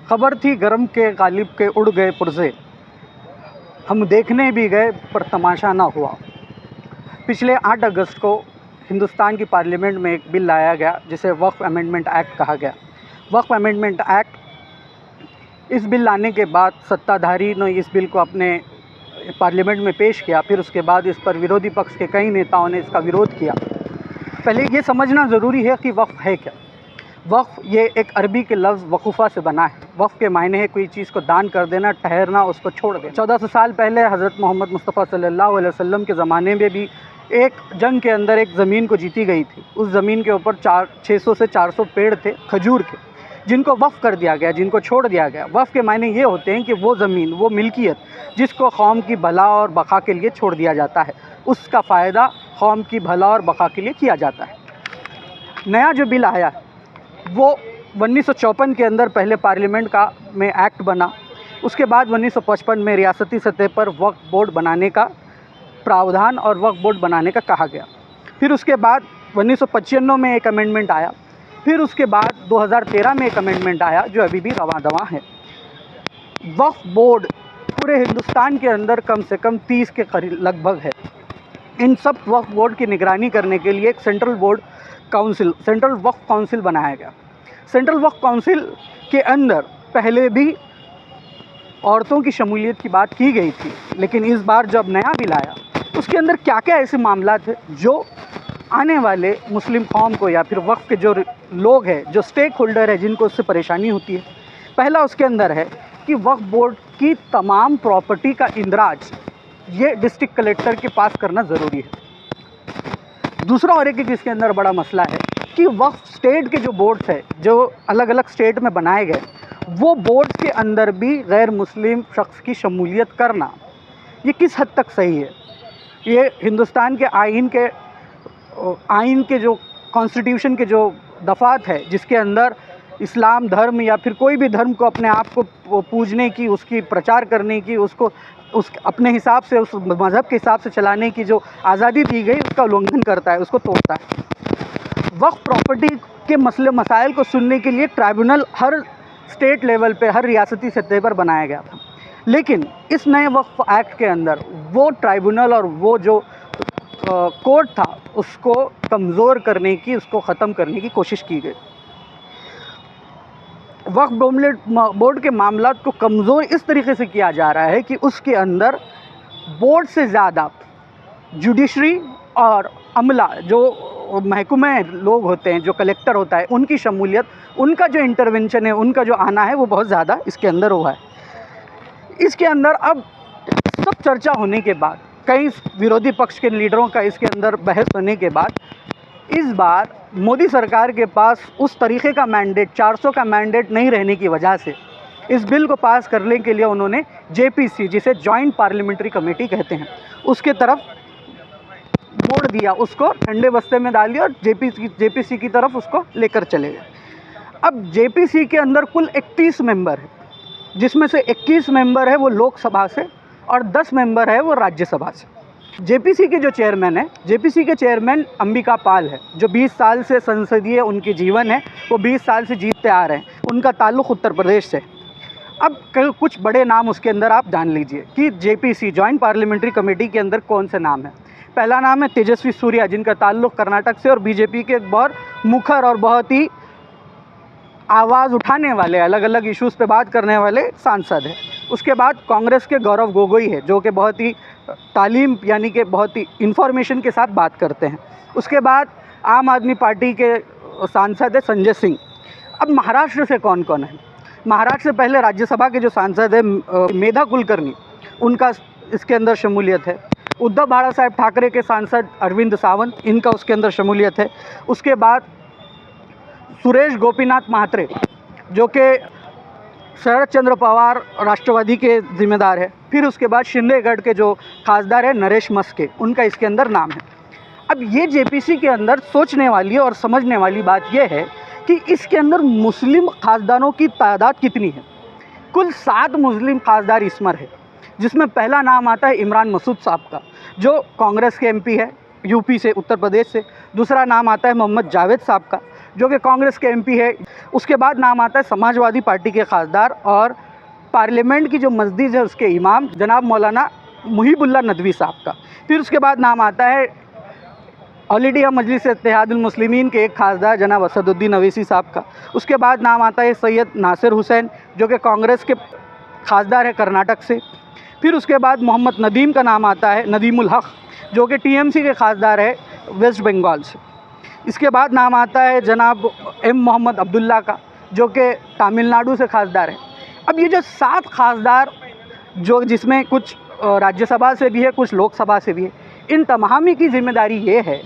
खबर थी गरम के गालिब के उड़ गए पुर्जे, हम देखने भी गए पर तमाशा ना हुआ। पिछले 8 अगस्त को हिंदुस्तान की पार्लियामेंट में एक बिल लाया गया जिसे वक्फ अमेंडमेंट एक्ट कहा गया। वक्फ अमेंडमेंट एक्ट, इस बिल लाने के बाद सत्ताधारी ने इस बिल को अपने पार्लियामेंट में पेश किया। फिर उसके बाद इस पर विरोधी पक्ष के कई नेताओं ने इसका विरोध किया। पहले ये समझना ज़रूरी है कि वक्फ है क्या। वक्फ ये एक अरबी के लफ्ज़ वक़ूफ़ा से बना है। वक्फ के मायने है कोई चीज़ को दान कर देना, ठहरना, उसको छोड़ देना। 1400 साल पहले हज़रत मोहम्मद मुस्तफ़ा सल्लल्लाहु अलैहि वसल्लम के ज़माने में भी एक जंग के अंदर एक ज़मीन को जीती गई थी। उस ज़मीन के ऊपर 600 से 400 पेड़ थे खजूर के, जिनको वक्फ़ कर दिया गया, जिनको छोड़ दिया गया। वक्फ़ के मायने ये होते हैं कि वो ज़मीन, वो मिल्कियत जिसको कौम की भला और बका के लिए छोड़ दिया जाता है, उसका फ़ायदा कौम की भला और बका के लिए किया जाता है। नया जो बिल आया वो 1954 के अंदर पहले पार्लियामेंट का में एक्ट बना। उसके बाद 1955 में रियासती सतह पर वक्फ बोर्ड बनाने का प्रावधान और वक्फ बोर्ड बनाने का कहा गया। फिर उसके बाद 1995 में एक अमेंडमेंट आया। फिर उसके बाद 2013 में एक अमेंडमेंट आया जो अभी भी रवां-दवां है। वक्फ बोर्ड पूरे हिंदुस्तान के अंदर कम से कम 30 के करीब लगभग है। इन सब वक्फ बोर्ड की निगरानी करने के लिए एक सेंट्रल वक्फ काउंसिल बनाया गया। सेंट्रल वक्फ काउंसिल के अंदर पहले भी औरतों की शमूलियत की बात की गई थी, लेकिन इस बार जब नया बिल आया उसके अंदर क्या क्या ऐसे मामला थे जो आने वाले मुस्लिम कौम को या फिर वक्फ के जो लोग हैं, जो स्टेक होल्डर है, जिनको उससे परेशानी होती है। पहला उसके अंदर है कि वक्फ बोर्ड की तमाम प्रॉपर्टी का इंदराज ये डिस्ट्रिक्ट कलेक्टर के पास करना ज़रूरी है। दूसरा और एक जिसके अंदर बड़ा मसला है कि वक्फ स्टेट के जो बोर्ड्स है, जो अलग अलग स्टेट में बनाए गए, वो बोर्ड्स के अंदर भी गैर मुस्लिम शख्स की शमूलियत करना, ये किस हद तक सही है। ये हिंदुस्तान के आइन के जो कॉन्स्टिट्यूशन के जो दफ़ात है, जिसके अंदर इस्लाम धर्म या फिर कोई भी धर्म को अपने आप को पूजने की, उसकी प्रचार करने की, उसको अपने हिसाब से, उस मज़हब के हिसाब से चलाने की जो आज़ादी दी गई, उसका उल्लंघन करता है, उसको तोड़ता है। वक्फ प्रॉपर्टी के मसले मसाइल को सुनने के लिए ट्राइब्यूनल हर स्टेट लेवल पे, हर रियासती सतह पर बनाया गया था। लेकिन इस नए वक्फ एक्ट के अंदर वो ट्राइब्यूनल और वो जो कोर्ट था, उसको कमज़ोर करने की, उसको ख़त्म करने की कोशिश की गई। वक्फ बोर्ड के मामलात को कमज़ोर इस तरीके से किया जा रहा है कि उसके अंदर बोर्ड से ज़्यादा जुडिशरी और अमला, जो महकमे लोग होते हैं, जो कलेक्टर होता है, उनकी शमूलियत, उनका जो इंटरवेंशन है, उनका जो आना है, वो बहुत ज़्यादा इसके अंदर हुआ है। इसके अंदर अब सब चर्चा होने के बाद, कई विरोधी पक्ष के लीडरों का इसके अंदर बहस होने के बाद, इस बार मोदी सरकार के पास उस तरीक़े का मैंडेट, 400 का मैंडेट नहीं रहने की वजह से इस बिल को पास करने के लिए उन्होंने JPC, जिसे जॉइंट पार्लियामेंट्री कमेटी कहते हैं, उसके तरफ मोड़ दिया, उसको ठंडे बस्ते में डाल दिया और JPC की तरफ उसको लेकर चले गए। अब JPC के अंदर कुल 31 मेंबर है, जिसमें से 21 मेंबर है वो लोकसभा से और 10 मेंबर है वो राज्यसभा से। JPC के जो चेयरमैन है, JPC के चेयरमैन अंबिका पाल है, जो 20 साल से संसदीय उनके जीवन है, वो 20 साल से जीतते आ रहे हैं। उनका ताल्लुक़ उत्तर प्रदेश से। अब कुछ बड़े नाम उसके अंदर आप जान लीजिए कि JPC जॉइंट पार्लियामेंट्री कमेटी के अंदर कौन से नाम है। पहला नाम है तेजस्वी सूर्या, जिनका ताल्लुक़ कर्नाटक से और BJP के बहुत मुखर और बहुत ही आवाज़ उठाने वाले, अलग अलग इश्यूज़ पे बात करने वाले सांसद हैं। उसके बाद कांग्रेस के गौरव गोगोई है, जो कि बहुत ही तालीम यानी कि बहुत ही इंफॉर्मेशन के साथ बात करते हैं। उसके बाद आम आदमी पार्टी के सांसद है संजय सिंह। अब महाराष्ट्र से कौन कौन है? महाराष्ट्र से पहले राज्यसभा के जो सांसद है मेधा कुलकर्णी, उनका इसके अंदर शमूलियत है। उद्धव बाला साहेब ठाकरे के सांसद अरविंद सावंत, इनका उसके अंदर शमूलियत है। उसके बाद सुरेश गोपीनाथ महात्रे, जो कि शरद चंद्र पवार राष्ट्रवादी के जिम्मेदार है। फिर उसके बाद शिंदेगढ़ के जो खासदार है नरेश मस्के, उनका इसके अंदर नाम है। अब ये JPC के अंदर सोचने वाली और समझने वाली बात यह है कि इसके अंदर मुस्लिम खासदारों की तादाद कितनी है। कुल 7 मुस्लिम खासदार इसमें है, जिसमें पहला नाम आता है इमरान मसूद साहब का, जो कांग्रेस के MP है, UP से, उत्तर प्रदेश से। दूसरा नाम आता है मोहम्मद जावेद साहब का, जो कि कांग्रेस के MP है। उसके बाद नाम आता है समाजवादी पार्टी के खासदार और पार्लियामेंट की जो मस्जिद है उसके इमाम जनाब मौलाना मुहिबुल्लाह नदवी साहब का। फिर उसके बाद नाम आता है ऑल इंडिया मजलिस इत्तेहादुल मुस्लिमीन के एक खासदार जनाब असदुद्दीन अवैसी साहब का। उसके बाद नाम आता है सैयद नासिर हुसैन जो कि कांग्रेस के खासदार है कर्नाटक से। फिर उसके बाद मोहम्मद नदीम का नाम आता है, नदीमुल हक़, जो कि टीएमसी के खासदार है वेस्ट बंगाल से। इसके बाद नाम आता है जनाब एम मोहम्मद अब्दुल्ला का जो कि तमिलनाडु से खासदार है। अब ये जो 7 खासदार जो जिसमें कुछ राज्यसभा से भी है, कुछ लोकसभा से भी है, इन तमामी की जिम्मेदारी ये है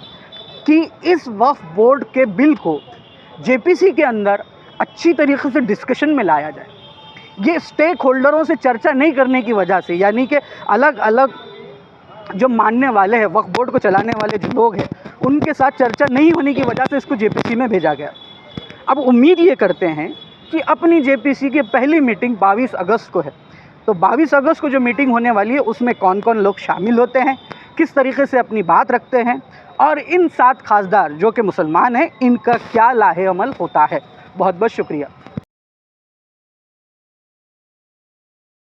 कि इस वक्फ बोर्ड के बिल को जेपीसी के अंदर अच्छी तरीके से डिस्कशन में लाया जाए। ये स्टेक होल्डरों से चर्चा नहीं करने की वजह से, यानी कि अलग अलग जो मानने वाले हैं, वक्फ बोर्ड को चलाने वाले जो लोग हैं, उनके साथ चर्चा नहीं होने की वजह से इसको जेपीसी में भेजा गया। अब उम्मीद ये करते हैं कि अपनी जेपीसी की पहली मीटिंग 22 अगस्त को है, तो 22 अगस्त को जो मीटिंग होने वाली है उसमें कौन कौन लोग शामिल होते हैं, किस तरीके से अपनी बात रखते हैं और इन 7 खासदार जो कि मुसलमान हैं, इनका क्या लाहे अमल होता है। बहुत बहुत शुक्रिया।